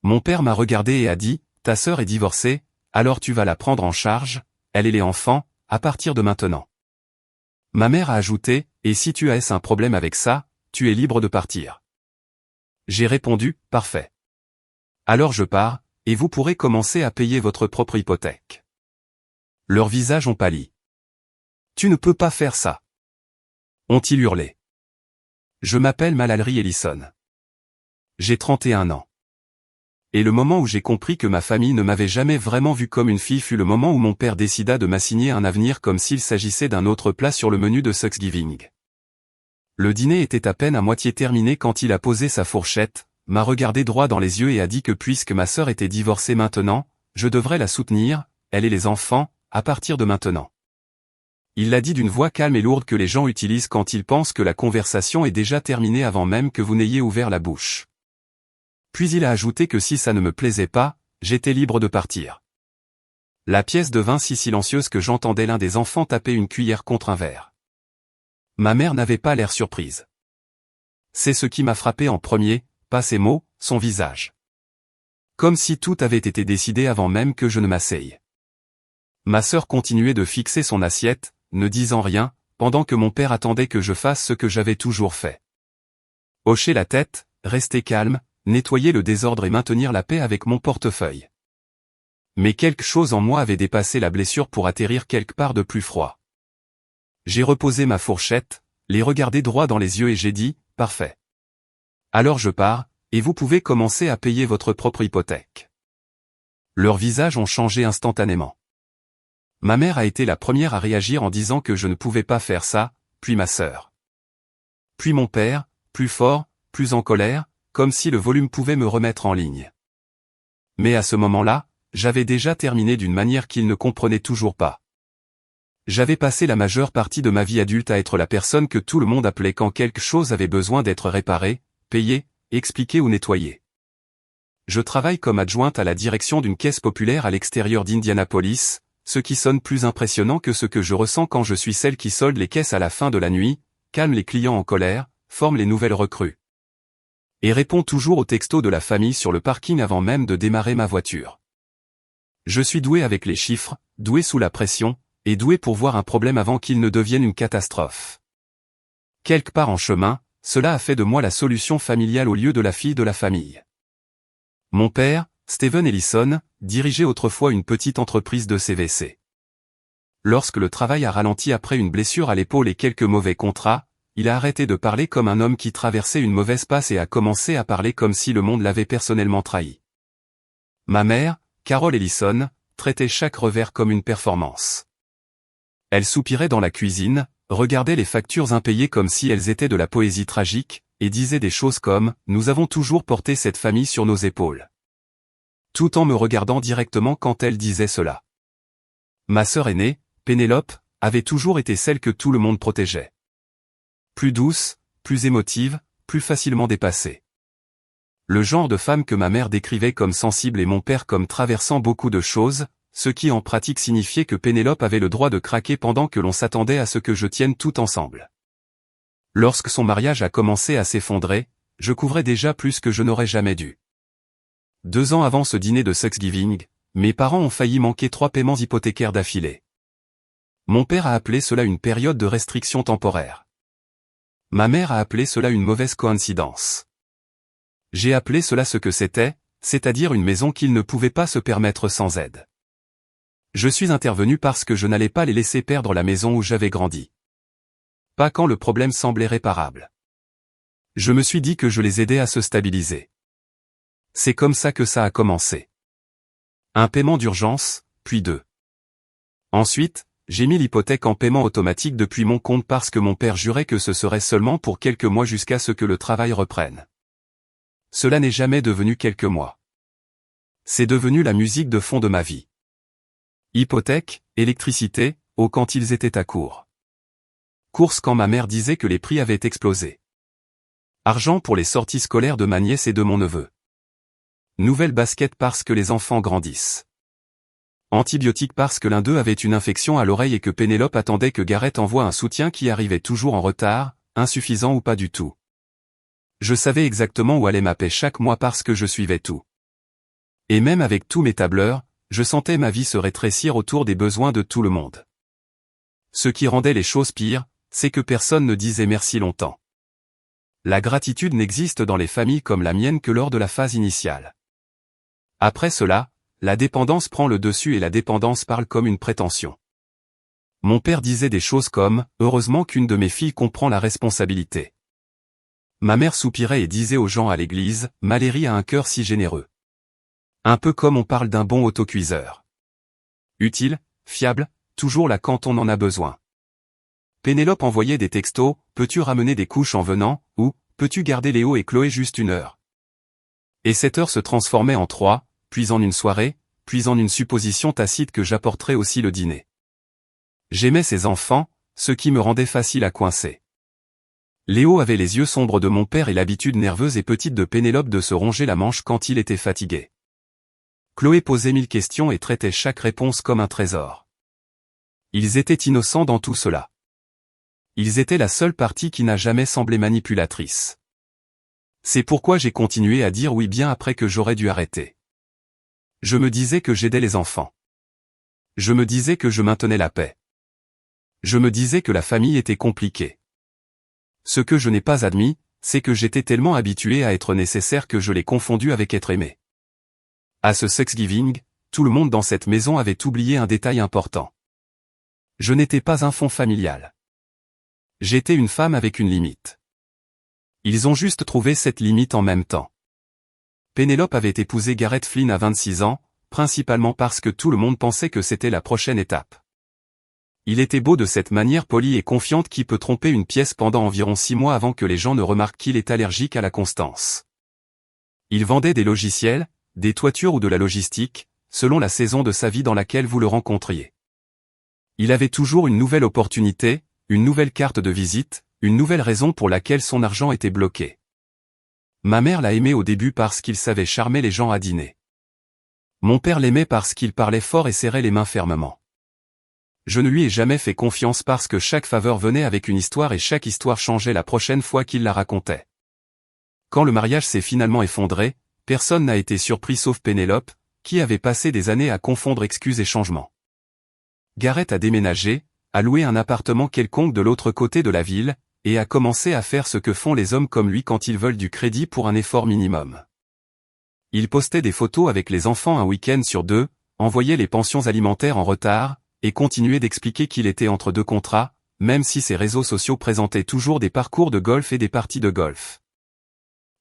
Mon père m'a regardé et a dit, ta sœur est divorcée, alors tu vas la prendre en charge, elle et les enfants, à partir de maintenant. Ma mère a ajouté, et si tu as un problème avec ça, tu es libre de partir. J'ai répondu, parfait. Alors je pars, et vous pourrez commencer à payer votre propre hypothèque. Leurs visages ont pâli. Tu ne peux pas faire ça. Ont-ils hurlé. Je m'appelle Mallory Ellison. J'ai 31 ans. Et le moment où j'ai compris que ma famille ne m'avait jamais vraiment vu comme une fille fut le moment où mon père décida de m'assigner un avenir comme s'il s'agissait d'un autre plat sur le menu de Thanksgiving. Le dîner était à peine à moitié terminé quand il a posé sa fourchette, m'a regardé droit dans les yeux et a dit que puisque ma sœur était divorcée maintenant, je devrais la soutenir, elle et les enfants, à partir de maintenant. Il l'a dit d'une voix calme et lourde que les gens utilisent quand ils pensent que la conversation est déjà terminée avant même que vous n'ayez ouvert la bouche. Puis il a ajouté que si ça ne me plaisait pas, j'étais libre de partir. La pièce devint si silencieuse que j'entendais l'un des enfants taper une cuillère contre un verre. Ma mère n'avait pas l'air surprise. C'est ce qui m'a frappé en premier, pas ces mots, son visage. Comme si tout avait été décidé avant même que je ne m'asseye. Ma sœur continuait de fixer son assiette, ne disant rien, pendant que mon père attendait que je fasse ce que j'avais toujours fait. Hocher la tête, rester calme, nettoyer le désordre et maintenir la paix avec mon portefeuille. Mais quelque chose en moi avait dépassé la blessure pour atterrir quelque part de plus froid. J'ai reposé ma fourchette, les regardé droit dans les yeux et j'ai dit, parfait. Alors je pars, et vous pouvez commencer à payer votre propre hypothèque. Leurs visages ont changé instantanément. Ma mère a été la première à réagir en disant que je ne pouvais pas faire ça, puis ma sœur. Puis mon père, plus fort, plus en colère, comme si le volume pouvait me remettre en ligne. Mais à ce moment-là, j'avais déjà terminé d'une manière qu'il ne comprenait toujours pas. J'avais passé la majeure partie de ma vie adulte à être la personne que tout le monde appelait quand quelque chose avait besoin d'être réparé, payé, expliqué ou nettoyé. Je travaille comme adjointe à la direction d'une caisse populaire à l'extérieur d'Indianapolis, ce qui sonne plus impressionnant que ce que je ressens quand je suis celle qui solde les caisses à la fin de la nuit, calme les clients en colère, forme les nouvelles recrues. Et répond toujours aux textos de la famille sur le parking avant même de démarrer ma voiture. Je suis doué avec les chiffres, doué sous la pression, et doué pour voir un problème avant qu'il ne devienne une catastrophe. Quelque part en chemin, cela a fait de moi la solution familiale au lieu de la fille de la famille. Mon père, Steven Ellison, dirigeait autrefois une petite entreprise de CVC. Lorsque le travail a ralenti après une blessure à l'épaule et quelques mauvais contrats, il a arrêté de parler comme un homme qui traversait une mauvaise passe et a commencé à parler comme si le monde l'avait personnellement trahi. Ma mère, Carol Ellison, traitait chaque revers comme une performance. Elle soupirait dans la cuisine, regardait les factures impayées comme si elles étaient de la poésie tragique, et disait des choses comme « Nous avons toujours porté cette famille sur nos épaules ». Tout en me regardant directement quand elle disait cela. Ma sœur aînée, Pénélope, avait toujours été celle que tout le monde protégeait. Plus douce, plus émotive, plus facilement dépassée. Le genre de femme que ma mère décrivait comme sensible et mon père comme traversant beaucoup de choses, ce qui en pratique signifiait que Pénélope avait le droit de craquer pendant que l'on s'attendait à ce que je tienne tout ensemble. Lorsque son mariage a commencé à s'effondrer, je couvrais déjà plus que je n'aurais jamais dû. 2 ans avant ce dîner de Thanksgiving, mes parents ont failli manquer 3 paiements hypothécaires d'affilée. Mon père a appelé cela une période de restriction temporaire. Ma mère a appelé cela une mauvaise coïncidence. J'ai appelé cela ce que c'était, c'est-à-dire une maison qu'ils ne pouvaient pas se permettre sans aide. Je suis intervenu parce que je n'allais pas les laisser perdre la maison où j'avais grandi. Pas quand le problème semblait réparable. Je me suis dit que je les aidais à se stabiliser. C'est comme ça que ça a commencé. Un paiement d'urgence, puis 2. Ensuite, j'ai mis l'hypothèque en paiement automatique depuis mon compte parce que mon père jurait que ce serait seulement pour quelques mois jusqu'à ce que le travail reprenne. Cela n'est jamais devenu quelques mois. C'est devenu la musique de fond de ma vie. Hypothèque, électricité, eau quand ils étaient à court. Courses quand ma mère disait que les prix avaient explosé. Argent pour les sorties scolaires de ma nièce et de mon neveu. Nouvelle basket parce que les enfants grandissent. Antibiotiques parce que l'un d'eux avait une infection à l'oreille et que Pénélope attendait que Gareth envoie un soutien qui arrivait toujours en retard, insuffisant ou pas du tout. Je savais exactement où allait ma paie chaque mois parce que je suivais tout. Et même avec tous mes tableurs, je sentais ma vie se rétrécir autour des besoins de tout le monde. Ce qui rendait les choses pires, c'est que personne ne disait merci longtemps. La gratitude n'existe dans les familles comme la mienne que lors de la phase initiale. Après cela, la dépendance prend le dessus et la dépendance parle comme une prétention. Mon père disait des choses comme « Heureusement qu'une de mes filles comprend la responsabilité ». Ma mère soupirait et disait aux gens à l'église « Malérie a un cœur si généreux ». Un peu comme on parle d'un bon autocuiseur. Utile, fiable, toujours là quand on en a besoin. Pénélope envoyait des textos « Peux-tu ramener des couches en venant ?» ou « Peux-tu garder Léo et Chloé juste 1 heure ?» Et cette heure se transformait en 3, puis en une soirée, puis en une supposition tacite que j'apporterais aussi le dîner. J'aimais ces enfants, ce qui me rendait facile à coincer. Léo avait les yeux sombres de mon père et l'habitude nerveuse et petite de Pénélope de se ronger la manche quand il était fatigué. Chloé posait 1000 questions et traitait chaque réponse comme un trésor. Ils étaient innocents dans tout cela. Ils étaient la seule partie qui n'a jamais semblé manipulatrice. C'est pourquoi j'ai continué à dire oui bien après que j'aurais dû arrêter. Je me disais que j'aidais les enfants. Je me disais que je maintenais la paix. Je me disais que la famille était compliquée. Ce que je n'ai pas admis, c'est que j'étais tellement habitué à être nécessaire que je l'ai confondu avec être aimé. À ce Thanksgiving, tout le monde dans cette maison avait oublié un détail important. Je n'étais pas un fond familial. J'étais une femme avec une limite. Ils ont juste trouvé cette limite en même temps. Pénélope avait épousé Garrett Flynn à 26 ans, principalement parce que tout le monde pensait que c'était la prochaine étape. Il était beau de cette manière polie et confiante qui peut tromper une pièce pendant environ 6 mois avant que les gens ne remarquent qu'il est allergique à la constance. Il vendait des logiciels, des toitures ou de la logistique, selon la saison de sa vie dans laquelle vous le rencontriez. Il avait toujours une nouvelle opportunité, une nouvelle carte de visite, une nouvelle raison pour laquelle son argent était bloqué. Ma mère l'a aimé au début parce qu'il savait charmer les gens à dîner. Mon père l'aimait parce qu'il parlait fort et serrait les mains fermement. Je ne lui ai jamais fait confiance parce que chaque faveur venait avec une histoire et chaque histoire changeait la prochaine fois qu'il la racontait. Quand le mariage s'est finalement effondré, personne n'a été surpris sauf Pénélope, qui avait passé des années à confondre excuses et changements. Garrett a déménagé, a loué un appartement quelconque de l'autre côté de la ville, et a commencé à faire ce que font les hommes comme lui quand ils veulent du crédit pour un effort minimum. Il postait des photos avec les enfants un week-end sur 2, envoyait les pensions alimentaires en retard, et continuait d'expliquer qu'il était entre 2 contrats, même si ses réseaux sociaux présentaient toujours des parcours de golf et des parties de golf.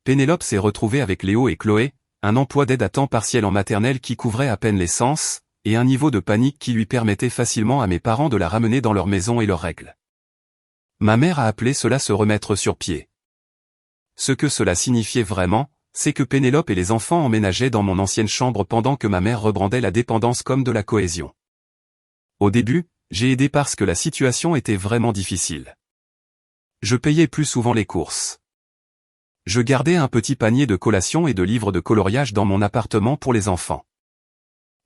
Pénélope s'est retrouvée avec Léo et Chloé, un emploi d'aide à temps partiel en maternelle qui couvrait à peine l'essence, et un niveau de panique qui lui permettait facilement à mes parents de la ramener dans leur maison et leurs règles. Ma mère a appelé cela se remettre sur pied. Ce que cela signifiait vraiment, c'est que Pénélope et les enfants emménageaient dans mon ancienne chambre pendant que ma mère rebrandait la dépendance comme de la cohésion. Au début, j'ai aidé parce que la situation était vraiment difficile. Je payais plus souvent les courses. Je gardais un petit panier de collations et de livres de coloriage dans mon appartement pour les enfants.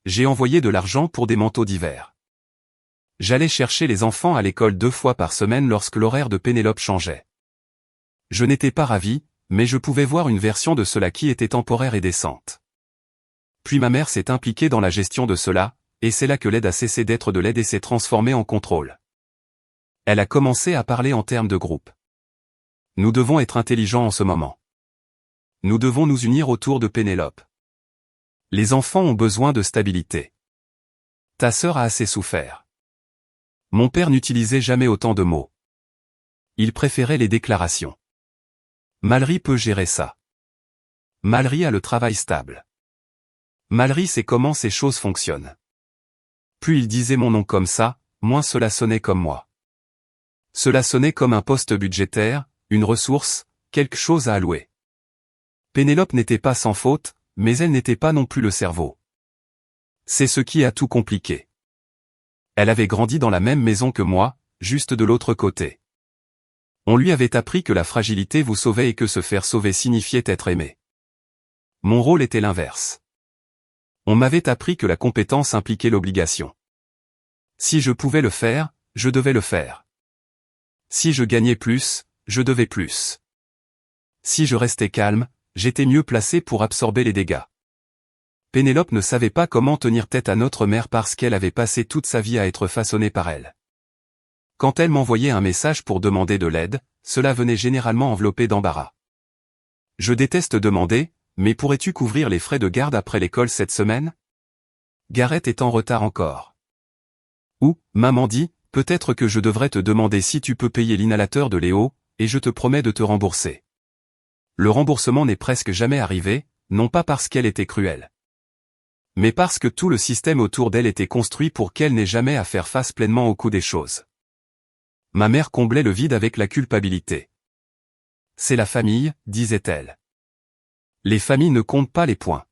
J'ai envoyé de l'argent pour des manteaux d'hiver. J'allais chercher les enfants à l'école 2 fois par semaine lorsque l'horaire de Pénélope changeait. Je n'étais pas ravi, mais je pouvais voir une version de cela qui était temporaire et décente. Puis ma mère s'est impliquée dans la gestion de cela, et c'est là que l'aide a cessé d'être de l'aide et s'est transformée en contrôle. Elle a commencé à parler en termes de groupe. Nous devons être intelligents en ce moment. Nous devons nous unir autour de Pénélope. Les enfants ont besoin de stabilité. Ta sœur a assez souffert. Mon père n'utilisait jamais autant de mots. Il préférait les déclarations. Malry peut gérer ça. Malry a le travail stable. Malry sait comment ces choses fonctionnent. Plus il disait mon nom comme ça, moins cela sonnait comme moi. Cela sonnait comme un poste budgétaire, une ressource, quelque chose à allouer. Pénélope n'était pas sans faute, mais elle n'était pas non plus le cerveau. C'est ce qui a tout compliqué. Elle avait grandi dans la même maison que moi, juste de l'autre côté. On lui avait appris que la fragilité vous sauvait et que se faire sauver signifiait être aimé. Mon rôle était l'inverse. On m'avait appris que la compétence impliquait l'obligation. Si je pouvais le faire, je devais le faire. Si je gagnais plus, je devais plus. Si je restais calme, j'étais mieux placé pour absorber les dégâts. Pénélope ne savait pas comment tenir tête à notre mère parce qu'elle avait passé toute sa vie à être façonnée par elle. Quand elle m'envoyait un message pour demander de l'aide, cela venait généralement enveloppé d'embarras. Je déteste demander, mais pourrais-tu couvrir les frais de garde après l'école cette semaine? Gareth est en retard encore. Ou, maman dit, peut-être que je devrais te demander si tu peux payer l'inhalateur de Léo, et je te promets de te rembourser. Le remboursement n'est presque jamais arrivé, non pas parce qu'elle était cruelle, mais parce que tout le système autour d'elle était construit pour qu'elle n'ait jamais à faire face pleinement au coût des choses. Ma mère comblait le vide avec la culpabilité. C'est la famille, disait-elle. Les familles ne comptent pas les points.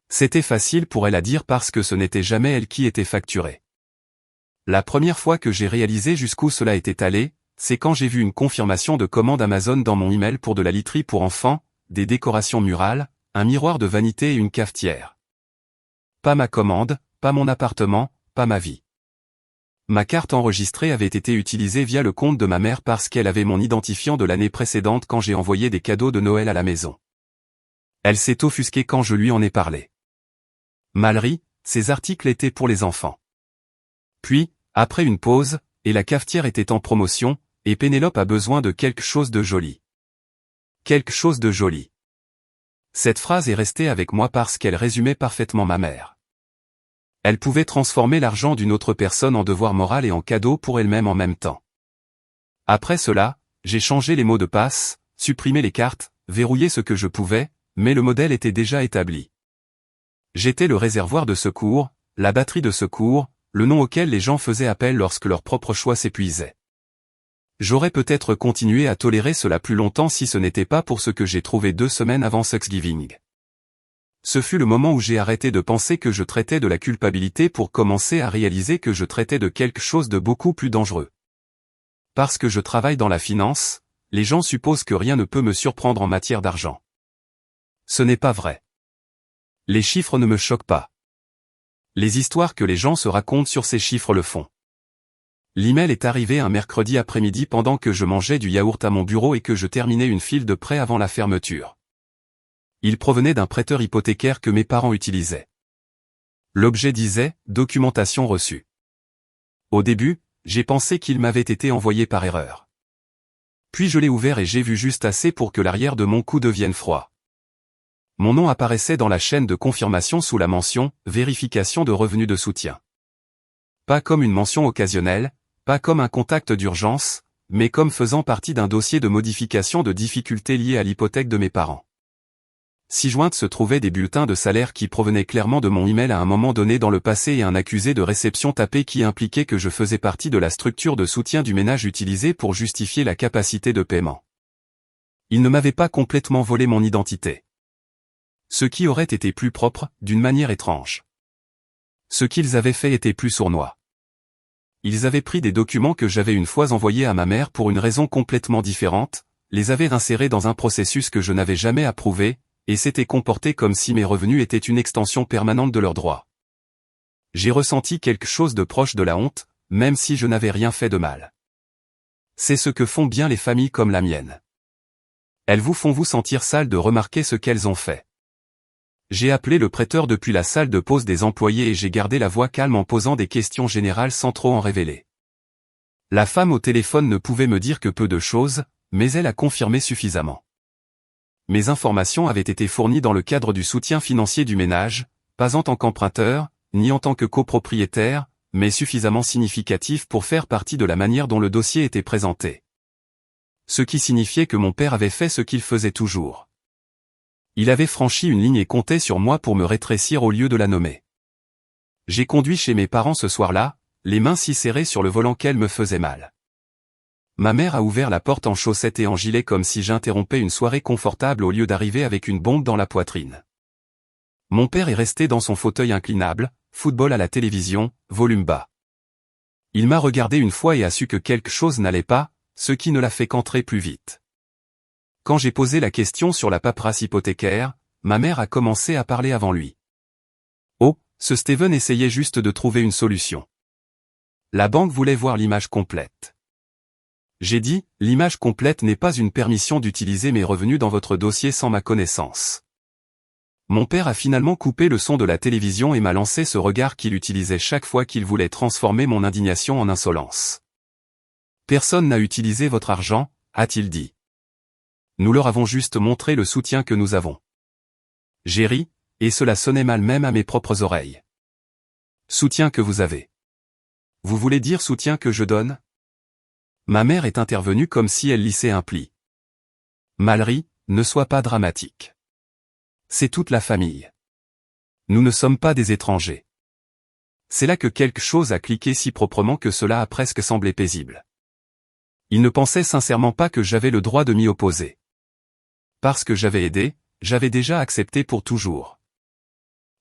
C'était facile pour elle à dire parce que ce n'était jamais elle qui était facturée. La première fois que j'ai réalisé jusqu'où cela était allé, c'est quand j'ai vu une confirmation de commande Amazon dans mon email pour de la literie pour enfants, des décorations murales, un miroir de vanité et une cafetière. Pas ma commande, pas mon appartement, pas ma vie. Ma carte enregistrée avait été utilisée via le compte de ma mère parce qu'elle avait mon identifiant de l'année précédente quand j'ai envoyé des cadeaux de Noël à la maison. Elle s'est offusquée quand je lui en ai parlé. Mal ri, ces articles étaient pour les enfants. Puis, après une pause, et la cafetière était en promotion, et Pénélope a besoin de quelque chose de joli. Quelque chose de joli. Cette phrase est restée avec moi parce qu'elle résumait parfaitement ma mère. Elle pouvait transformer l'argent d'une autre personne en devoir moral et en cadeau pour elle-même en même temps. Après cela, j'ai changé les mots de passe, supprimé les cartes, verrouillé ce que je pouvais, mais le modèle était déjà établi. J'étais le réservoir de secours, la batterie de secours, le nom auquel les gens faisaient appel lorsque leur propre choix s'épuisait. J'aurais peut-être continué à tolérer cela plus longtemps si ce n'était pas pour ce que j'ai trouvé 2 semaines avant Thanksgiving. Ce fut le moment où j'ai arrêté de penser que je traitais de la culpabilité pour commencer à réaliser que je traitais de quelque chose de beaucoup plus dangereux. Parce que je travaille dans la finance, les gens supposent que rien ne peut me surprendre en matière d'argent. Ce n'est pas vrai. Les chiffres ne me choquent pas. Les histoires que les gens se racontent sur ces chiffres le font. L'email est arrivé un mercredi après-midi pendant que je mangeais du yaourt à mon bureau et que je terminais une file de prêts avant la fermeture. Il provenait d'un prêteur hypothécaire que mes parents utilisaient. L'objet disait « Documentation reçue ». Au début, j'ai pensé qu'il m'avait été envoyé par erreur. Puis je l'ai ouvert et j'ai vu juste assez pour que l'arrière de mon cou devienne froid. Mon nom apparaissait dans la chaîne de confirmation sous la mention « Vérification de revenus de soutien ». Pas comme une mention occasionnelle, pas comme un contact d'urgence, mais comme faisant partie d'un dossier de modification de difficultés liées à l'hypothèque de mes parents. Si jointes se trouvaient des bulletins de salaire qui provenaient clairement de mon email à un moment donné dans le passé et un accusé de réception tapé qui impliquait que je faisais partie de la structure de soutien du ménage utilisée pour justifier la capacité de paiement. Ils ne m'avaient pas complètement volé mon identité. Ce qui aurait été plus propre, d'une manière étrange. Ce qu'ils avaient fait était plus sournois. Ils avaient pris des documents que j'avais une fois envoyés à ma mère pour une raison complètement différente, les avaient insérés dans un processus que je n'avais jamais approuvé, et s'étaient comportés comme si mes revenus étaient une extension permanente de leurs droits. J'ai ressenti quelque chose de proche de la honte, même si je n'avais rien fait de mal. C'est ce que font bien les familles comme la mienne. Elles vous font vous sentir sale de remarquer ce qu'elles ont fait. J'ai appelé le prêteur depuis la salle de pause des employés et j'ai gardé la voix calme en posant des questions générales sans trop en révéler. La femme au téléphone ne pouvait me dire que peu de choses, mais elle a confirmé suffisamment. Mes informations avaient été fournies dans le cadre du soutien financier du ménage, pas en tant qu'emprunteur, ni en tant que copropriétaire, mais suffisamment significatif pour faire partie de la manière dont le dossier était présenté. Ce qui signifiait que mon père avait fait ce qu'il faisait toujours. Il avait franchi une ligne et comptait sur moi pour me rétrécir au lieu de la nommer. J'ai conduit chez mes parents ce soir-là, les mains si serrées sur le volant qu'elles me faisaient mal. Ma mère a ouvert la porte en chaussettes et en gilet comme si j'interrompais une soirée confortable au lieu d'arriver avec une bombe dans la poitrine. Mon père est resté dans son fauteuil inclinable, football à la télévision, volume bas. Il m'a regardé une fois et a su que quelque chose n'allait pas, ce qui ne l'a fait qu'entrer plus vite. Quand j'ai posé la question sur la paperasse hypothécaire, ma mère a commencé à parler avant lui. Oh, ce Steven essayait juste de trouver une solution. La banque voulait voir l'image complète. J'ai dit, l'image complète n'est pas une permission d'utiliser mes revenus dans votre dossier sans ma connaissance. Mon père a finalement coupé le son de la télévision et m'a lancé ce regard qu'il utilisait chaque fois qu'il voulait transformer mon indignation en insolence. Personne n'a utilisé votre argent, a-t-il dit. Nous leur avons juste montré le soutien que nous avons. J'ai ri, et cela sonnait mal même à mes propres oreilles. Soutien que vous avez. Vous voulez dire soutien que je donne? Ma mère est intervenue comme si elle lissait un pli. Malry, ne sois pas dramatique. C'est toute la famille. Nous ne sommes pas des étrangers. C'est là que quelque chose a cliqué si proprement que cela a presque semblé paisible. Il ne pensait sincèrement pas que j'avais le droit de m'y opposer. Parce que j'avais aidé, j'avais déjà accepté pour toujours.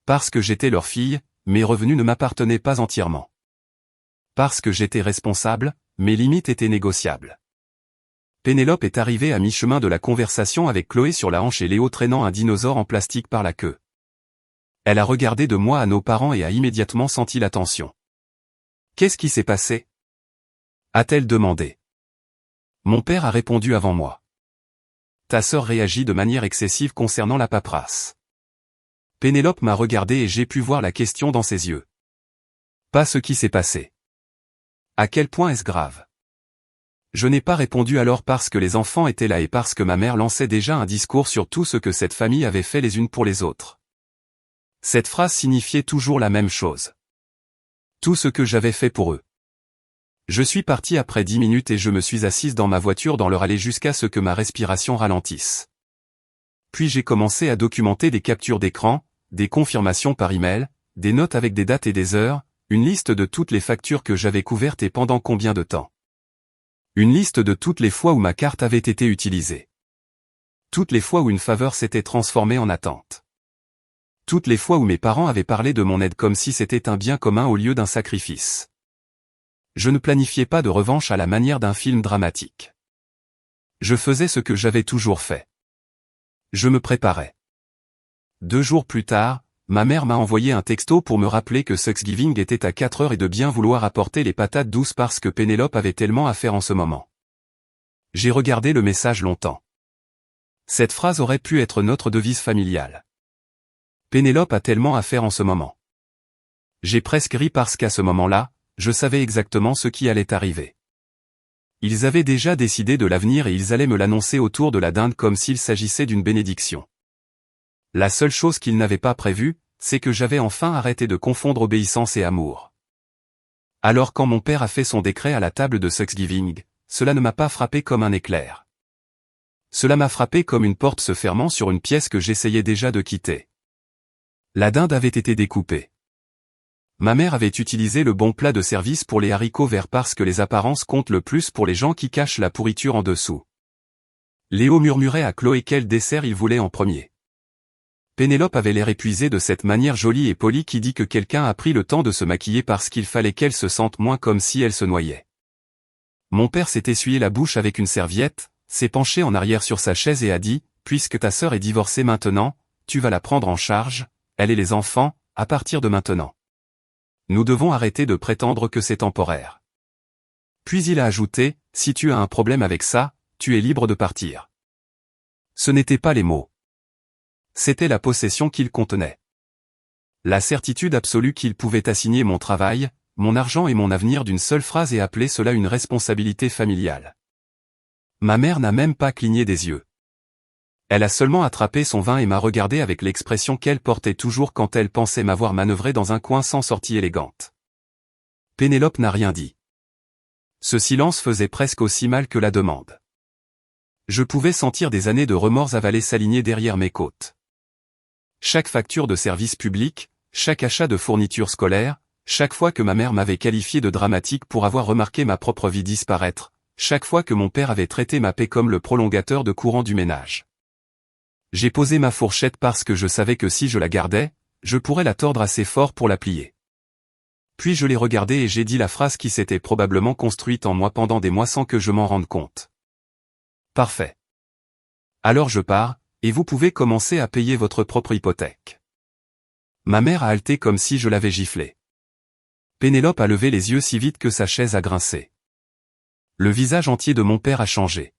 Parce que j'étais leur fille, mes revenus ne m'appartenaient pas entièrement. Parce que j'étais responsable, mes limites étaient négociables. Pénélope est arrivée à mi-chemin de la conversation avec Chloé sur la hanche et Léo traînant un dinosaure en plastique par la queue. Elle a regardé de moi à nos parents et a immédiatement senti la tension. « Qu'est-ce qui s'est passé ?» a-t-elle demandé. Mon père a répondu avant moi. Ta sœur réagit de manière excessive concernant la paperasse. Pénélope m'a regardé et j'ai pu voir la question dans ses yeux. Pas ce qui s'est passé. À quel point est-ce grave? Je n'ai pas répondu alors parce que les enfants étaient là et parce que ma mère lançait déjà un discours sur tout ce que cette famille avait fait les unes pour les autres. Cette phrase signifiait toujours la même chose. Tout ce que j'avais fait pour eux. Je suis parti après 10 minutes et je me suis assise dans ma voiture dans leur allée jusqu'à ce que ma respiration ralentisse. Puis j'ai commencé à documenter des captures d'écran, des confirmations par email, des notes avec des dates et des heures, une liste de toutes les factures que j'avais couvertes et pendant combien de temps. Une liste de toutes les fois où ma carte avait été utilisée. Toutes les fois où une faveur s'était transformée en attente. Toutes les fois où mes parents avaient parlé de mon aide comme si c'était un bien commun au lieu d'un sacrifice. Je ne planifiais pas de revanche à la manière d'un film dramatique. Je faisais ce que j'avais toujours fait. Je me préparais. 2 jours plus tard, ma mère m'a envoyé un texto pour me rappeler que Thanksgiving était à 4 heures et de bien vouloir apporter les patates douces parce que Pénélope avait tellement à faire en ce moment. J'ai regardé le message longtemps. Cette phrase aurait pu être notre devise familiale. Pénélope a tellement à faire en ce moment. J'ai presque ri parce qu'à ce moment-là, je savais exactement ce qui allait arriver. Ils avaient déjà décidé de l'avenir et ils allaient me l'annoncer autour de la dinde comme s'il s'agissait d'une bénédiction. La seule chose qu'ils n'avaient pas prévue, c'est que j'avais enfin arrêté de confondre obéissance et amour. Alors quand mon père a fait son décret à la table de Thanksgiving, cela ne m'a pas frappé comme un éclair. Cela m'a frappé comme une porte se fermant sur une pièce que j'essayais déjà de quitter. La dinde avait été découpée. Ma mère avait utilisé le bon plat de service pour les haricots verts parce que les apparences comptent le plus pour les gens qui cachent la pourriture en dessous. Léo murmurait à Chloé quel dessert il voulait en premier. Pénélope avait l'air épuisée de cette manière jolie et polie qui dit que quelqu'un a pris le temps de se maquiller parce qu'il fallait qu'elle se sente moins comme si elle se noyait. Mon père s'est essuyé la bouche avec une serviette, s'est penché en arrière sur sa chaise et a dit, puisque ta sœur est divorcée maintenant, tu vas la prendre en charge, elle et les enfants, à partir de maintenant. Nous devons arrêter de prétendre que c'est temporaire. Puis il a ajouté, si tu as un problème avec ça, tu es libre de partir. Ce n'étaient pas les mots. C'était la possession qu'il contenait. La certitude absolue qu'il pouvait assigner mon travail, mon argent et mon avenir d'une seule phrase et appeler cela une responsabilité familiale. Ma mère n'a même pas cligné des yeux. Elle a seulement attrapé son vin et m'a regardé avec l'expression qu'elle portait toujours quand elle pensait m'avoir manœuvré dans un coin sans sortie élégante. Pénélope n'a rien dit. Ce silence faisait presque aussi mal que la demande. Je pouvais sentir des années de remords avalés s'aligner derrière mes côtes. Chaque facture de service public, chaque achat de fournitures scolaires, chaque fois que ma mère m'avait qualifié de dramatique pour avoir remarqué ma propre vie disparaître, chaque fois que mon père avait traité ma paix comme le prolongateur de courant du ménage. J'ai posé ma fourchette parce que je savais que si je la gardais, je pourrais la tordre assez fort pour la plier. Puis je l'ai regardée et j'ai dit la phrase qui s'était probablement construite en moi pendant des mois sans que je m'en rende compte. Parfait. Alors je pars, et vous pouvez commencer à payer votre propre hypothèque. Ma mère a halté comme si je l'avais giflée. Pénélope a levé les yeux si vite que sa chaise a grincé. Le visage entier de mon père a changé.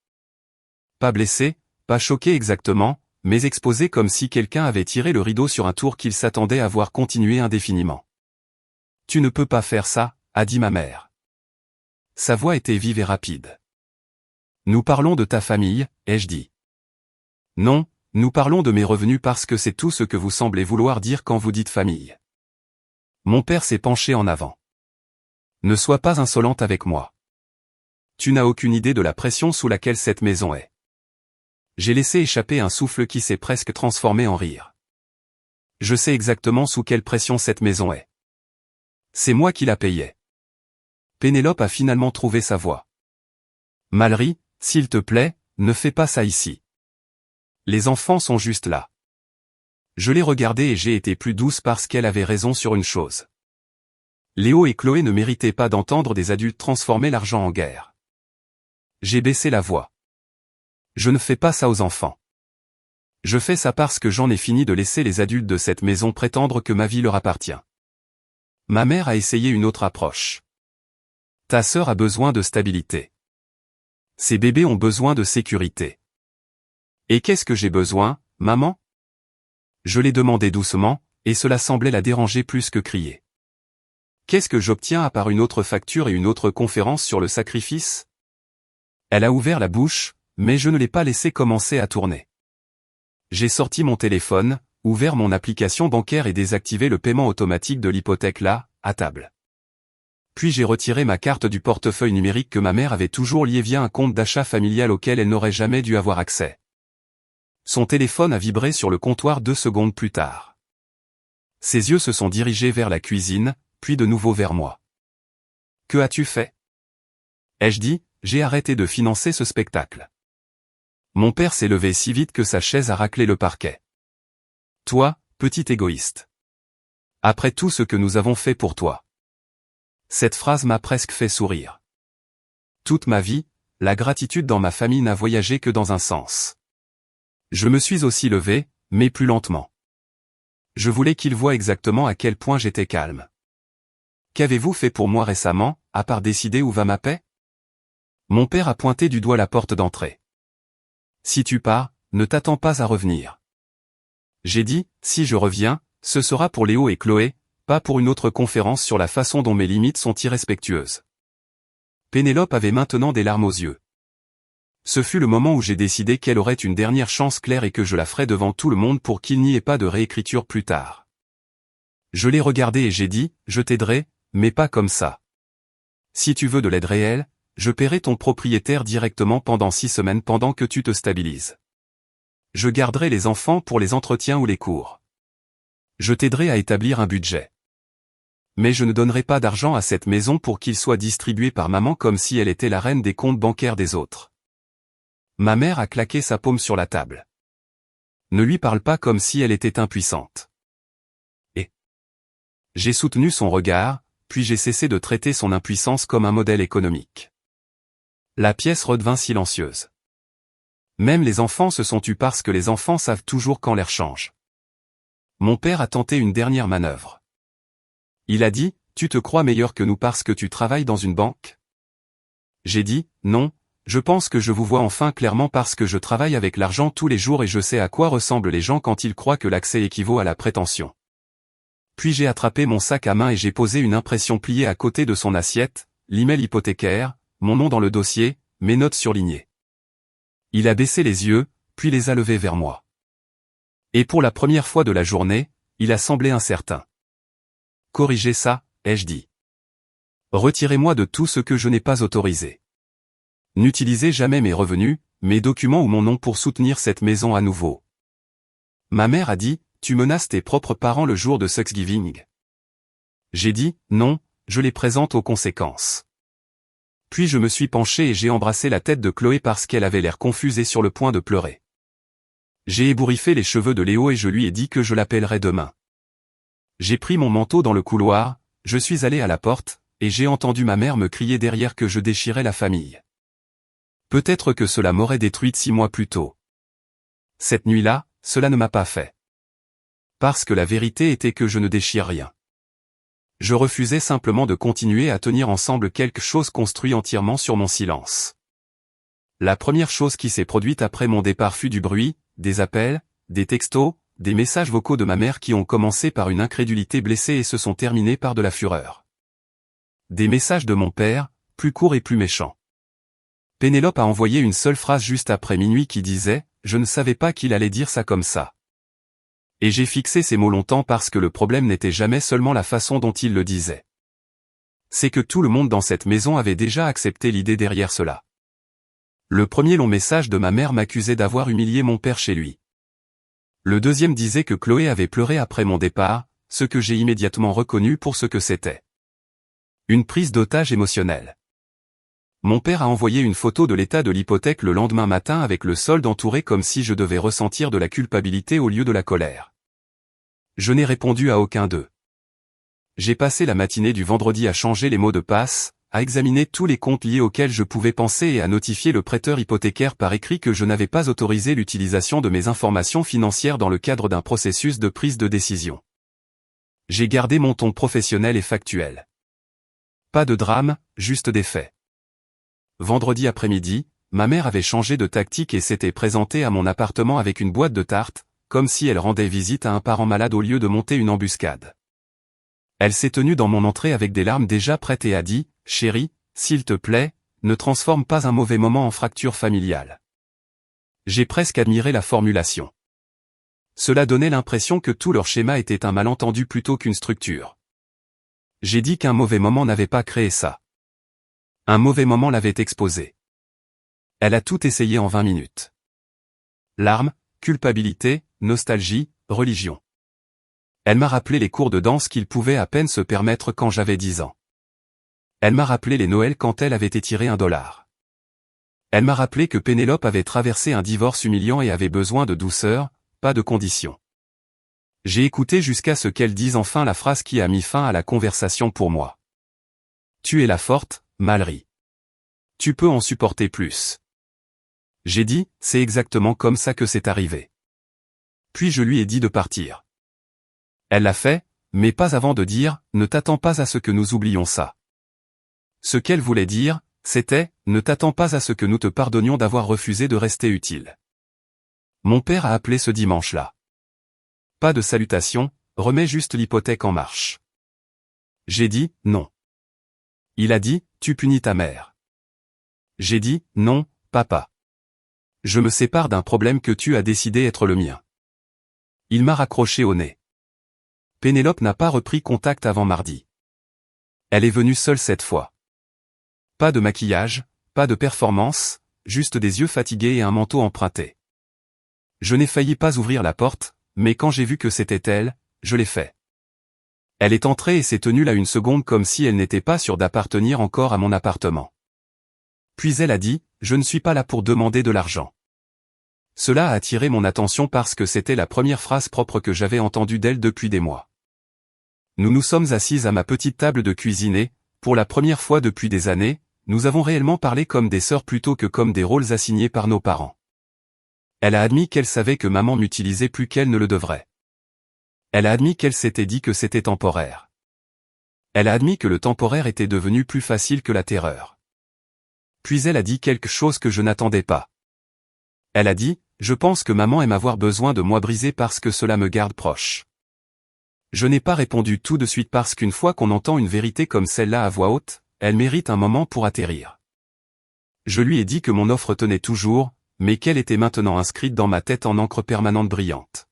Pas blessé, pas choqué exactement, mais exposé comme si quelqu'un avait tiré le rideau sur un tour qu'il s'attendait à voir continuer indéfiniment. « Tu ne peux pas faire ça », a dit ma mère. Sa voix était vive et rapide. « Nous parlons de ta famille », ai-je dit. « Non, nous parlons de mes revenus parce que c'est tout ce que vous semblez vouloir dire quand vous dites famille. » Mon père s'est penché en avant. « Ne sois pas insolente avec moi. Tu n'as aucune idée de la pression sous laquelle cette maison est. » J'ai laissé échapper un souffle qui s'est presque transformé en rire. Je sais exactement sous quelle pression cette maison est. C'est moi qui la payais. Pénélope a finalement trouvé sa voie. Malry, s'il te plaît, ne fais pas ça ici. Les enfants sont juste là. Je l'ai regardée et j'ai été plus douce parce qu'elle avait raison sur une chose. Léo et Chloé ne méritaient pas d'entendre des adultes transformer l'argent en guerre. J'ai baissé la voix. Je ne fais pas ça aux enfants. Je fais ça parce que j'en ai fini de laisser les adultes de cette maison prétendre que ma vie leur appartient. Ma mère a essayé une autre approche. Ta sœur a besoin de stabilité. Ces bébés ont besoin de sécurité. Et qu'est-ce que j'ai besoin, maman? Je l'ai demandé doucement, et cela semblait la déranger plus que crier. Qu'est-ce que j'obtiens à part une autre facture et une autre conférence sur le sacrifice? Elle a ouvert la bouche, mais je ne l'ai pas laissé commencer à tourner. J'ai sorti mon téléphone, ouvert mon application bancaire et désactivé le paiement automatique de l'hypothèque là, à table. Puis j'ai retiré ma carte du portefeuille numérique que ma mère avait toujours liée via un compte d'achat familial auquel elle n'aurait jamais dû avoir accès. Son téléphone a vibré sur le comptoir 2 secondes plus tard. Ses yeux se sont dirigés vers la cuisine, puis de nouveau vers moi. « Que as-tu fait » ai-je dit, j'ai arrêté de financer ce spectacle. Mon père s'est levé si vite que sa chaise a raclé le parquet. « Toi, petit égoïste. Après tout ce que nous avons fait pour toi. » Cette phrase m'a presque fait sourire. Toute ma vie, la gratitude dans ma famille n'a voyagé que dans un sens. Je me suis aussi levé, mais plus lentement. Je voulais qu'il voie exactement à quel point j'étais calme. « Qu'avez-vous fait pour moi récemment, à part décider où va ma paix ?» Mon père a pointé du doigt la porte d'entrée. « Si tu pars, ne t'attends pas à revenir. » J'ai dit, si je reviens, ce sera pour Léo et Chloé, pas pour une autre conférence sur la façon dont mes limites sont irrespectueuses. Pénélope avait maintenant des larmes aux yeux. Ce fut le moment où j'ai décidé qu'elle aurait une dernière chance claire et que je la ferais devant tout le monde pour qu'il n'y ait pas de réécriture plus tard. Je l'ai regardée et j'ai dit, je t'aiderai, mais pas comme ça. Si tu veux de l'aide réelle, je paierai ton propriétaire directement pendant 6 semaines pendant que tu te stabilises. Je garderai les enfants pour les entretiens ou les cours. Je t'aiderai à établir un budget. Mais je ne donnerai pas d'argent à cette maison pour qu'il soit distribué par maman comme si elle était la reine des comptes bancaires des autres. Ma mère a claqué sa paume sur la table. Ne lui parle pas comme si elle était impuissante. Et j'ai soutenu son regard, puis j'ai cessé de traiter son impuissance comme un modèle économique. La pièce redevint silencieuse. Même les enfants se sont tus parce que les enfants savent toujours quand l'air change. Mon père a tenté une dernière manœuvre. Il a dit, « Tu te crois meilleur que nous parce que tu travailles dans une banque ?» J'ai dit, « Non, je pense que je vous vois enfin clairement parce que je travaille avec l'argent tous les jours et je sais à quoi ressemblent les gens quand ils croient que l'accès équivaut à la prétention. » Puis j'ai attrapé mon sac à main et j'ai posé une impression pliée à côté de son assiette, l'email hypothécaire, mon nom dans le dossier, mes notes surlignées. Il a baissé les yeux, puis les a levés vers moi. Et pour la première fois de la journée, il a semblé incertain. « Corrigez ça, ai-je dit. Retirez-moi de tout ce que je n'ai pas autorisé. N'utilisez jamais mes revenus, mes documents ou mon nom pour soutenir cette maison à nouveau. » Ma mère a dit, « Tu menaces tes propres parents le jour de Thanksgiving. » J'ai dit, « Non, je les présente aux conséquences. » Puis je me suis penché et j'ai embrassé la tête de Chloé parce qu'elle avait l'air confuse et sur le point de pleurer. J'ai ébouriffé les cheveux de Léo et je lui ai dit que je l'appellerais demain. J'ai pris mon manteau dans le couloir, je suis allé à la porte, et j'ai entendu ma mère me crier derrière que je déchirais la famille. Peut-être que cela m'aurait détruite 6 mois plus tôt. Cette nuit-là, cela ne m'a pas fait. Parce que la vérité était que je ne déchire rien. Je refusais simplement de continuer à tenir ensemble quelque chose construit entièrement sur mon silence. La première chose qui s'est produite après mon départ fut du bruit, des appels, des textos, des messages vocaux de ma mère qui ont commencé par une incrédulité blessée et se sont terminés par de la fureur. Des messages de mon père, plus courts et plus méchants. Pénélope a envoyé une seule phrase juste après minuit qui disait « Je ne savais pas qu'il allait dire ça comme ça ». Et j'ai fixé ces mots longtemps parce que le problème n'était jamais seulement la façon dont il le disait. C'est que tout le monde dans cette maison avait déjà accepté l'idée derrière cela. Le premier long message de ma mère m'accusait d'avoir humilié mon père chez lui. Le deuxième disait que Chloé avait pleuré après mon départ, ce que j'ai immédiatement reconnu pour ce que c'était. Une prise d'otage émotionnelle. Mon père a envoyé une photo de l'état de l'hypothèque le lendemain matin avec le solde entouré comme si je devais ressentir de la culpabilité au lieu de la colère. Je n'ai répondu à aucun d'eux. J'ai passé la matinée du vendredi à changer les mots de passe, à examiner tous les comptes liés auxquels je pouvais penser et à notifier le prêteur hypothécaire par écrit que je n'avais pas autorisé l'utilisation de mes informations financières dans le cadre d'un processus de prise de décision. J'ai gardé mon ton professionnel et factuel. Pas de drame, juste des faits. Vendredi après-midi, ma mère avait changé de tactique et s'était présentée à mon appartement avec une boîte de tartes, comme si elle rendait visite à un parent malade au lieu de monter une embuscade. Elle s'est tenue dans mon entrée avec des larmes déjà prêtes et a dit « Chérie, s'il te plaît, ne transforme pas un mauvais moment en fracture familiale. » J'ai presque admiré la formulation. Cela donnait l'impression que tout leur schéma était un malentendu plutôt qu'une structure. J'ai dit qu'un mauvais moment n'avait pas créé ça. Un mauvais moment l'avait exposé. Elle a tout essayé en 20 minutes. Larmes, culpabilité, nostalgie, religion. Elle m'a rappelé les cours de danse qu'il pouvait à peine se permettre quand j'avais 10 ans. Elle m'a rappelé les Noëls quand elle avait étiré $1. Elle m'a rappelé que Pénélope avait traversé un divorce humiliant et avait besoin de douceur, pas de conditions. J'ai écouté jusqu'à ce qu'elle dise enfin la phrase qui a mis fin à la conversation pour moi. Tu es la forte, Mallory. Tu peux en supporter plus. J'ai dit, c'est exactement comme ça que c'est arrivé. Puis je lui ai dit de partir. Elle l'a fait, mais pas avant de dire, ne t'attends pas à ce que nous oublions ça. Ce qu'elle voulait dire, c'était, ne t'attends pas à ce que nous te pardonnions d'avoir refusé de rester utile. Mon père a appelé ce dimanche-là. Pas de salutation, remets juste l'hypothèque en marche. J'ai dit, non. Il a dit, tu punis ta mère. J'ai dit, non, papa. Je me sépare d'un problème que tu as décidé être le mien. Il m'a raccroché au nez. Pénélope n'a pas repris contact avant mardi. Elle est venue seule cette fois. Pas de maquillage, pas de performance, juste des yeux fatigués et un manteau emprunté. Je n'ai failli pas ouvrir la porte, mais quand j'ai vu que c'était elle, je l'ai fait. Elle est entrée et s'est tenue là une seconde comme si elle n'était pas sûre d'appartenir encore à mon appartement. Puis elle a dit, je ne suis pas là pour demander de l'argent. Cela a attiré mon attention parce que c'était la première phrase propre que j'avais entendue d'elle depuis des mois. Nous nous sommes assises à ma petite table de cuisine et, pour la première fois depuis des années, nous avons réellement parlé comme des sœurs plutôt que comme des rôles assignés par nos parents. Elle a admis qu'elle savait que maman m'utilisait plus qu'elle ne le devrait. Elle a admis qu'elle s'était dit que c'était temporaire. Elle a admis que le temporaire était devenu plus facile que la terreur. Puis elle a dit quelque chose que je n'attendais pas. Elle a dit, je pense que maman aime avoir besoin de moi brisé parce que cela me garde proche. Je n'ai pas répondu tout de suite parce qu'une fois qu'on entend une vérité comme celle-là à voix haute, elle mérite un moment pour atterrir. Je lui ai dit que mon offre tenait toujours, mais qu'elle était maintenant inscrite dans ma tête en encre permanente brillante.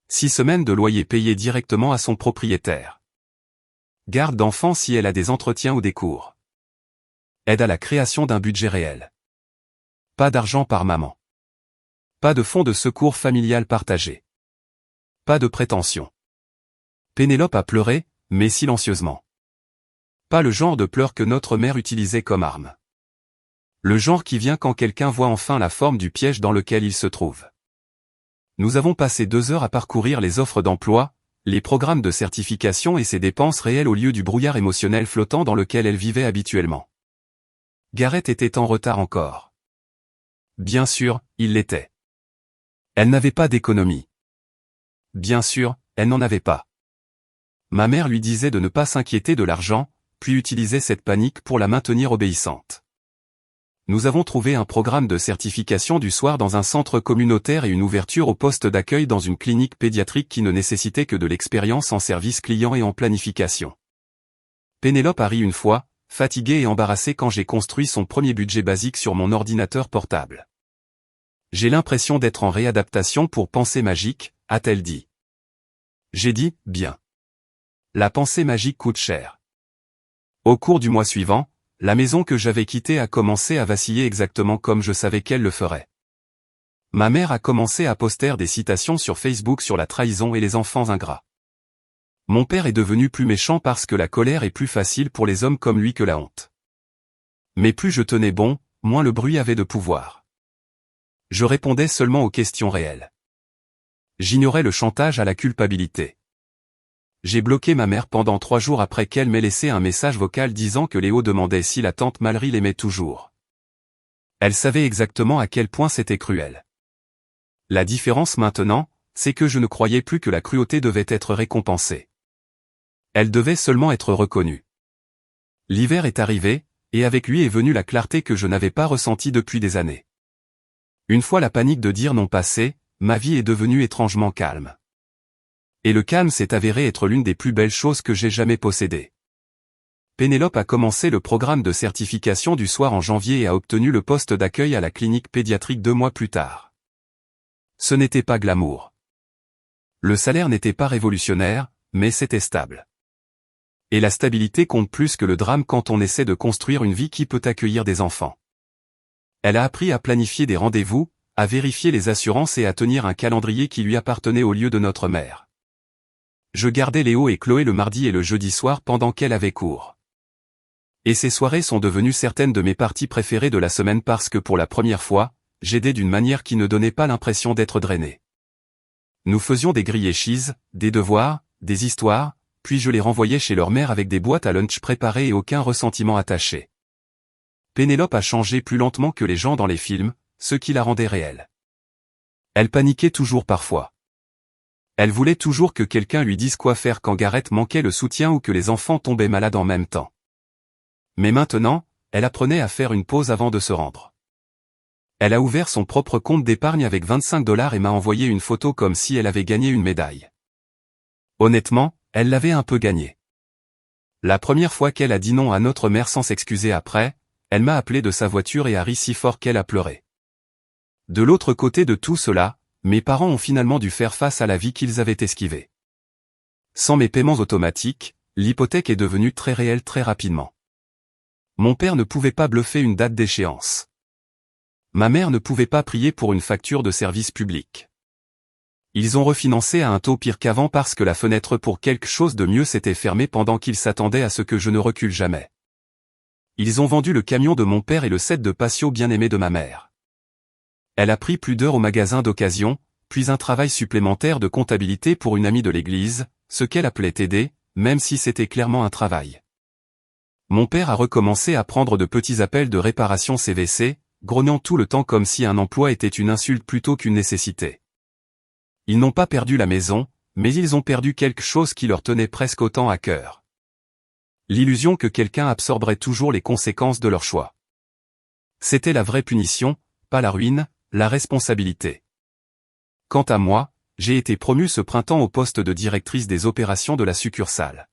6 semaines de loyer payé directement à son propriétaire. Garde d'enfants si elle a des entretiens ou des cours. Aide à la création d'un budget réel. Pas d'argent par maman. Pas de fonds de secours familial partagé. Pas de prétention. Pénélope a pleuré, mais silencieusement. Pas le genre de pleurs que notre mère utilisait comme arme. Le genre qui vient quand quelqu'un voit enfin la forme du piège dans lequel il se trouve. Nous avons passé 2 heures à parcourir les offres d'emploi, les programmes de certification et ses dépenses réelles au lieu du brouillard émotionnel flottant dans lequel elle vivait habituellement. Gareth était en retard encore. Bien sûr, il l'était. Elle n'avait pas d'économie. Bien sûr, elle n'en avait pas. Ma mère lui disait de ne pas s'inquiéter de l'argent, puis utilisait cette panique pour la maintenir obéissante. Nous avons trouvé un programme de certification du soir dans un centre communautaire et une ouverture au poste d'accueil dans une clinique pédiatrique qui ne nécessitait que de l'expérience en service client et en planification. Pénélope a ri une fois, fatiguée et embarrassée quand j'ai construit son premier budget basique sur mon ordinateur portable. J'ai l'impression d'être en réadaptation pour Pensée magique, a-t-elle dit. J'ai dit, bien. La pensée magique coûte cher. Au cours du mois suivant, la maison que j'avais quittée a commencé à vaciller exactement comme je savais qu'elle le ferait. Ma mère a commencé à poster des citations sur Facebook sur la trahison et les enfants ingrats. Mon père est devenu plus méchant parce que la colère est plus facile pour les hommes comme lui que la honte. Mais plus je tenais bon, moins le bruit avait de pouvoir. Je répondais seulement aux questions réelles. J'ignorais le chantage à la culpabilité. J'ai bloqué ma mère pendant 3 jours après qu'elle m'ait laissé un message vocal disant que Léo demandait si la tante Mallory l'aimait toujours. Elle savait exactement à quel point c'était cruel. La différence maintenant, c'est que je ne croyais plus que la cruauté devait être récompensée. Elle devait seulement être reconnue. L'hiver est arrivé, et avec lui est venue la clarté que je n'avais pas ressentie depuis des années. Une fois la panique de dire non passée, ma vie est devenue étrangement calme. Et le calme s'est avéré être l'une des plus belles choses que j'ai jamais possédées. Pénélope a commencé le programme de certification du soir en janvier et a obtenu le poste d'accueil à la clinique pédiatrique 2 mois plus tard. Ce n'était pas glamour. Le salaire n'était pas révolutionnaire, mais c'était stable. Et la stabilité compte plus que le drame quand on essaie de construire une vie qui peut accueillir des enfants. Elle a appris à planifier des rendez-vous, à vérifier les assurances et à tenir un calendrier qui lui appartenait au lieu de notre mère. Je gardais Léo et Chloé le mardi et le jeudi soir pendant qu'elle avait cours. Et ces soirées sont devenues certaines de mes parties préférées de la semaine parce que pour la première fois, j'aidais d'une manière qui ne donnait pas l'impression d'être drainé. Nous faisions des grillés cheese, des devoirs, des histoires, puis je les renvoyais chez leur mère avec des boîtes à lunch préparées et aucun ressentiment attaché. Pénélope a changé plus lentement que les gens dans les films, ce qui la rendait réelle. Elle paniquait toujours parfois. Elle voulait toujours que quelqu'un lui dise quoi faire quand Gareth manquait le soutien ou que les enfants tombaient malades en même temps. Mais maintenant, elle apprenait à faire une pause avant de se rendre. Elle a ouvert son propre compte d'épargne avec 25 $ et m'a envoyé une photo comme si elle avait gagné une médaille. Honnêtement, elle l'avait un peu gagné. La première fois qu'elle a dit non à notre mère sans s'excuser après, elle m'a appelé de sa voiture et a ri si fort qu'elle a pleuré. De l'autre côté de tout cela, mes parents ont finalement dû faire face à la vie qu'ils avaient esquivée. Sans mes paiements automatiques, l'hypothèque est devenue très réelle très rapidement. Mon père ne pouvait pas bluffer une date d'échéance. Ma mère ne pouvait pas prier pour une facture de service public. Ils ont refinancé à un taux pire qu'avant parce que la fenêtre pour quelque chose de mieux s'était fermée pendant qu'ils s'attendaient à ce que je ne recule jamais. Ils ont vendu le camion de mon père et le set de patio bien-aimé de ma mère. Elle a pris plus d'heures au magasin d'occasion, puis un travail supplémentaire de comptabilité pour une amie de l'église, ce qu'elle appelait aider, même si c'était clairement un travail. Mon père a recommencé à prendre de petits appels de réparation CVC, grognant tout le temps comme si un emploi était une insulte plutôt qu'une nécessité. Ils n'ont pas perdu la maison, mais ils ont perdu quelque chose qui leur tenait presque autant à cœur. L'illusion que quelqu'un absorberait toujours les conséquences de leur choix. C'était la vraie punition, pas la ruine, la responsabilité. Quant à moi, j'ai été promue ce printemps au poste de directrice des opérations de la succursale.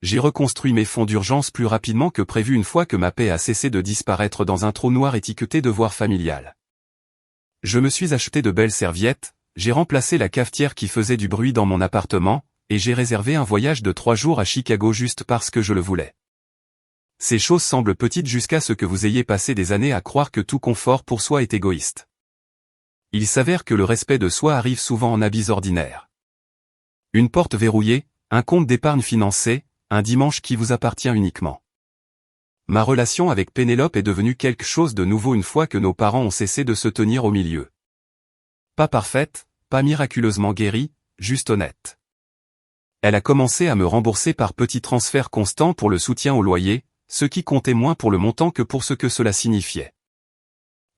J'ai reconstruit mes fonds d'urgence plus rapidement que prévu une fois que ma paie a cessé de disparaître dans un trou noir étiqueté devoir familial. Je me suis acheté de belles serviettes, j'ai remplacé la cafetière qui faisait du bruit dans mon appartement, et j'ai réservé un voyage de 3 jours à Chicago juste parce que je le voulais. Ces choses semblent petites jusqu'à ce que vous ayez passé des années à croire que tout confort pour soi est égoïste. Il s'avère que le respect de soi arrive souvent en habits ordinaires. Une porte verrouillée, un compte d'épargne financé, un dimanche qui vous appartient uniquement. Ma relation avec Pénélope est devenue quelque chose de nouveau une fois que nos parents ont cessé de se tenir au milieu. Pas parfaite, pas miraculeusement guérie, juste honnête. Elle a commencé à me rembourser par petits transferts constants pour le soutien au loyer, ce qui comptait moins pour le montant que pour ce que cela signifiait.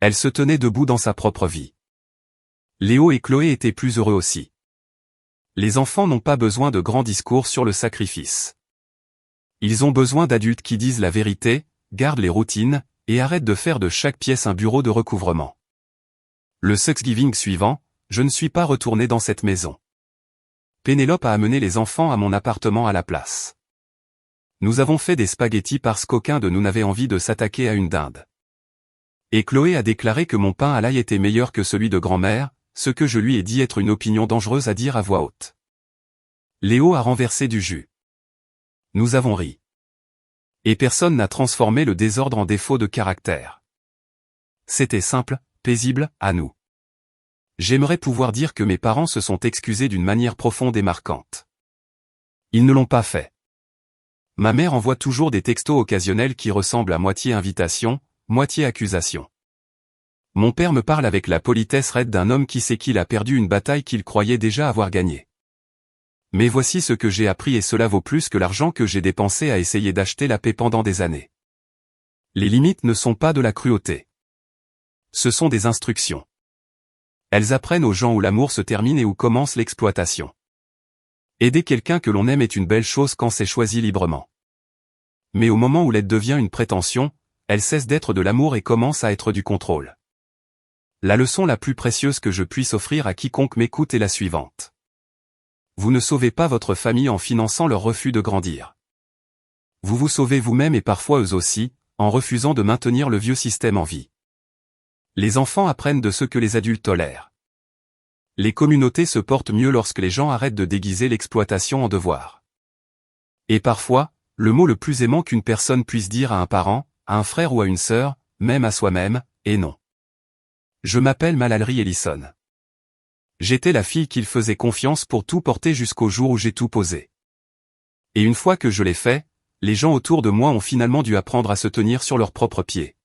Elle se tenait debout dans sa propre vie. Léo et Chloé étaient plus heureux aussi. Les enfants n'ont pas besoin de grands discours sur le sacrifice. Ils ont besoin d'adultes qui disent la vérité, gardent les routines, et arrête de faire de chaque pièce un bureau de recouvrement. Le Thanksgiving suivant, je ne suis pas retourné dans cette maison. Pénélope a amené les enfants à mon appartement à la place. Nous avons fait des spaghettis parce qu'aucun de nous n'avait envie de s'attaquer à une dinde. Et Chloé a déclaré que mon pain à l'ail était meilleur que celui de grand-mère, ce que je lui ai dit être une opinion dangereuse à dire à voix haute. Léo a renversé du jus. Nous avons ri. Et personne n'a transformé le désordre en défaut de caractère. C'était simple, paisible, à nous. J'aimerais pouvoir dire que mes parents se sont excusés d'une manière profonde et marquante. Ils ne l'ont pas fait. Ma mère envoie toujours des textos occasionnels qui ressemblent à moitié invitation, moitié accusation. Mon père me parle avec la politesse raide d'un homme qui sait qu'il a perdu une bataille qu'il croyait déjà avoir gagnée. Mais voici ce que j'ai appris et cela vaut plus que l'argent que j'ai dépensé à essayer d'acheter la paix pendant des années. Les limites ne sont pas de la cruauté. Ce sont des instructions. Elles apprennent aux gens où l'amour se termine et où commence l'exploitation. Aider quelqu'un que l'on aime est une belle chose quand c'est choisi librement. Mais au moment où l'aide devient une prétention, elle cesse d'être de l'amour et commence à être du contrôle. La leçon la plus précieuse que je puisse offrir à quiconque m'écoute est la suivante. Vous ne sauvez pas votre famille en finançant leur refus de grandir. Vous vous sauvez vous-même et parfois eux aussi, en refusant de maintenir le vieux système en vie. Les enfants apprennent de ce que les adultes tolèrent. Les communautés se portent mieux lorsque les gens arrêtent de déguiser l'exploitation en devoir. Et parfois, le mot le plus aimant qu'une personne puisse dire à un parent, à un frère ou à une sœur, même à soi-même, est non. Je m'appelle Mallory Ellison. J'étais la fille qu'il faisait confiance pour tout porter jusqu'au jour où j'ai tout posé. Et une fois que je l'ai fait, les gens autour de moi ont finalement dû apprendre à se tenir sur leurs propres pieds.